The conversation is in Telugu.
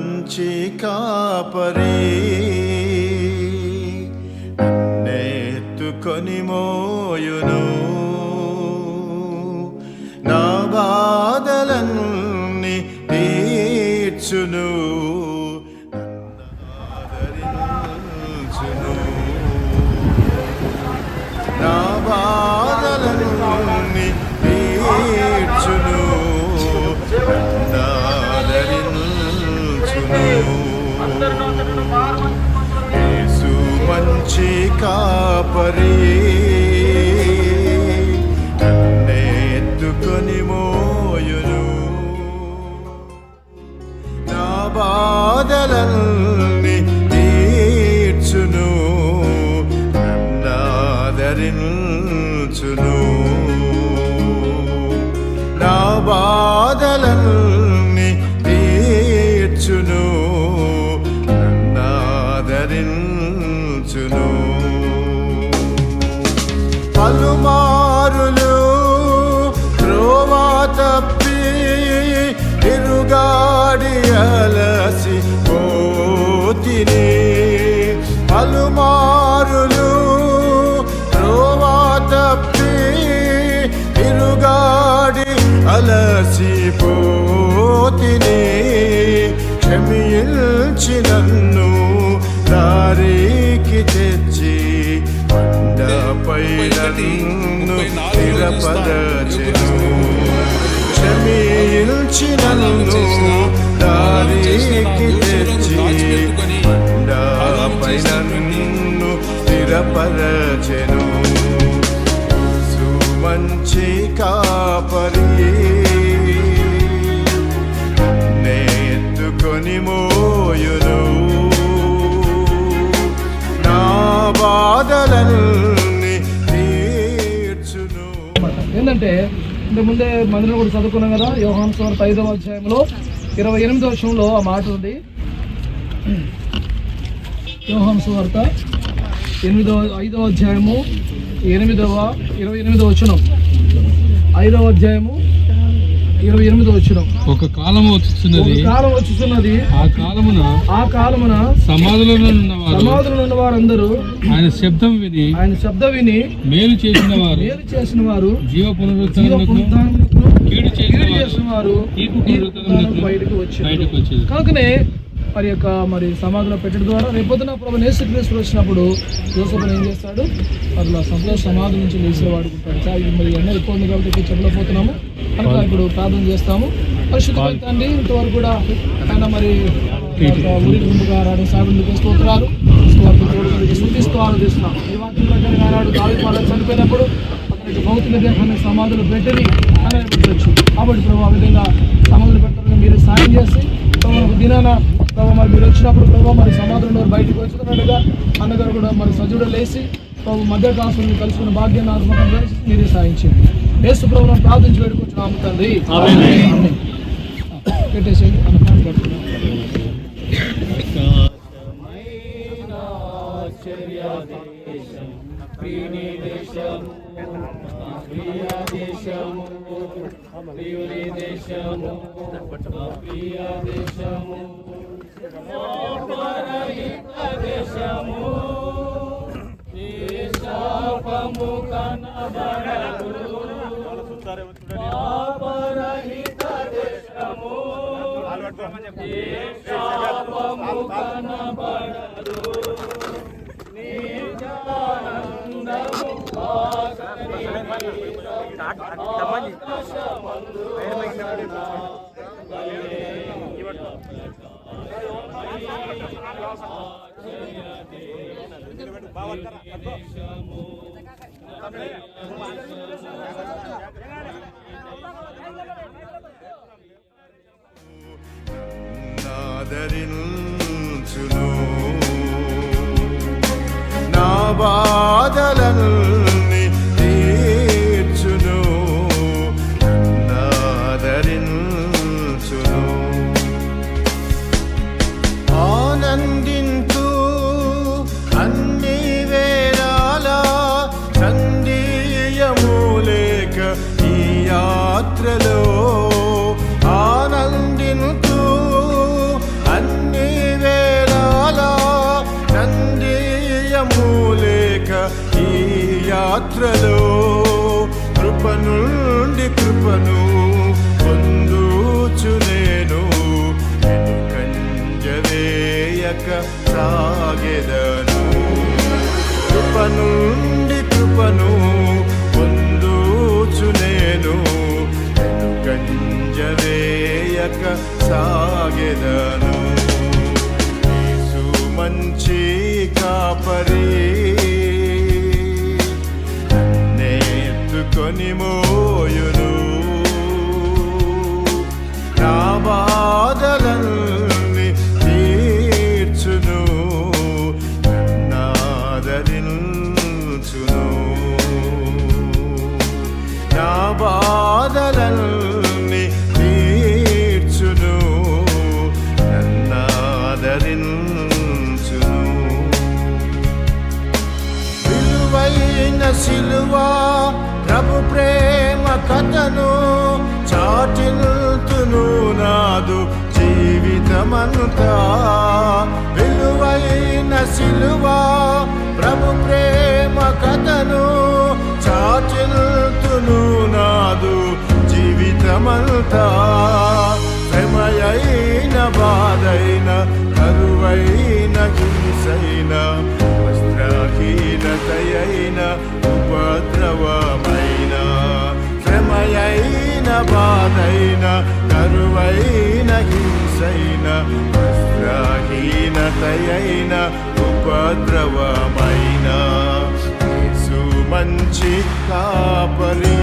మంచి కాపరి నన్నెత్తుకొని మోయును, నా బాధలన్నీ తీర్చును, ఆదరించును, నా బాధలన్నీ తీర్చును, యేసు మంచి కాపరి నన్నెత్తుకొని మోయును, నా బాధలన్నీ తీర్చును, నన్నాదరించును, నా బాధలన్నీ తీర్చును, నన్నాదరించును. పలుమారులు త్రోవా తప్పి తిరుగాడి అలసి పోతిని, పలుమారులు త్రోవా తప్పి తిరుగాడి అలసి పోతిని, క్షమించి నన్ను దారికి తెచ్చి కొండపై నన్ను స్థిరపరచెను, క్షమించి నన్ను దారికి తెచ్చి కొండపై నన్ను స్థిరపరచెను, యేసు మంచి కాపరి నన్నెత్తుకొని మోయును, నా బాధలన్నీ తీర్చును. ఏంటంటే ఇంతకుముందే మందిరం కూడా చదువుకున్నాం కదా, యోహాను సువార్త 5వ అధ్యాయంలో 28వ వచనంలో ఆ మాట ఉంది. యోహాను సువార్త 5వ అధ్యాయము 28వ వచనం, 5వ అధ్యాయము 28వ వచనం. ఒక కాలం వచ్చుచున్నది, ఆ కాలమున సమాధులలో ఉన్న వారందరూ ఆయన శబ్దం విని మేలు చేసిన వారు జీవ పునరుద్ధరణకు, కీడు చేసిన వారు బయటకు వచ్చారు. కనుకనే మరి సమాధిలో పెట్టడం ద్వారా రేపొద్దున ప్రభు యేసుక్రీస్తు వచ్చినప్పుడు యోసేపును ఏం చేస్తాడు, అట్లా సంతోష సమాధి నుంచి లేచి వాడుకుంటాడు. మరి ఎండ ఎక్కువ ఉంది కాబట్టి చెప్పలేకపోతున్నాము కనుక ఇప్పుడు ప్రార్థన చేస్తాము. పరిశుద్ధమైన తండ్రి, ఇంతవరకు కూడా ఆయన మరి ఊరికి ముందుగా రావడం సాగుకు స్తోత్రాలు సూచిస్తూ ఆలోచిస్తున్నాం. ఈ వాక్యం ప్రకారం ఆనాడు దావీదు వాళ్ళకి చనిపోయినప్పుడు అతనికి భౌతిక దేహాన్ని సమాధులు పెట్టని అని పెట్టవచ్చు. కాబట్టి ప్రభు ఆ విధంగా సమాధులు పెట్టాలని మీరు సాయం చేసి ప్రభు దినాన ప్రభు మరి మీరు వచ్చినప్పుడు ప్రభు మరి సమాధులను బయటకు వచ్చుకున్నట్టుగా అన్నగారు కూడా మరి సజుడు లేచి ప్రభు మధ్యకాసుని కలుసుకున్న భాగ్యాన్ని ఆత్మకం మీరే సాయించండి. యేసు ప్రభువును ప్రార్థించి వేడుకుంటున్నాము తండ్రి. పెట్టేసేయండి అన్న ప్యాంట్ కట్టుకున్నాం. ఆదరించును, నా బాధలన్నీ తీర్చును, నన్నాదరించును. ఆనందింతు అన్ని వేళల సందేయము లేక ఈ యాత్రలో, ఆనందింతు అన్ని యాత్రలో కృప నుండి కృపను పొందుచు నేను వెనుకంజవేయక సాగెదను. కృప నుండి కృపను పొందుచు నేను వెనుకంజవేయక సాగెదను. యేసు మంచి కాపరి నన్నెత్తుకొని మోయును. నా బాధలన్నీ తీర్చును, నన్నాదరించును. నా బాధలన్నీ తీర్చును, నన్నాదరించును. విలువైన సిలువా ప్రభు ప్రేమ కథను చాటిల్తును నాదు జీవితమంతా. విలువైన సిలువా ప్రభు ప్రేమ కథను చాటిల్తును నాదు జీవితమంతా. శ్రమయైన బాధైన కరువైన హింసైన వస్త్రహీనతయైన ఉపద్రవమైన. శ్రమయైన బాధైన కరువైన హింసైన వస్త్రహీనతయైన ఉపద్రవమైన. యేసు మంచి కాపరి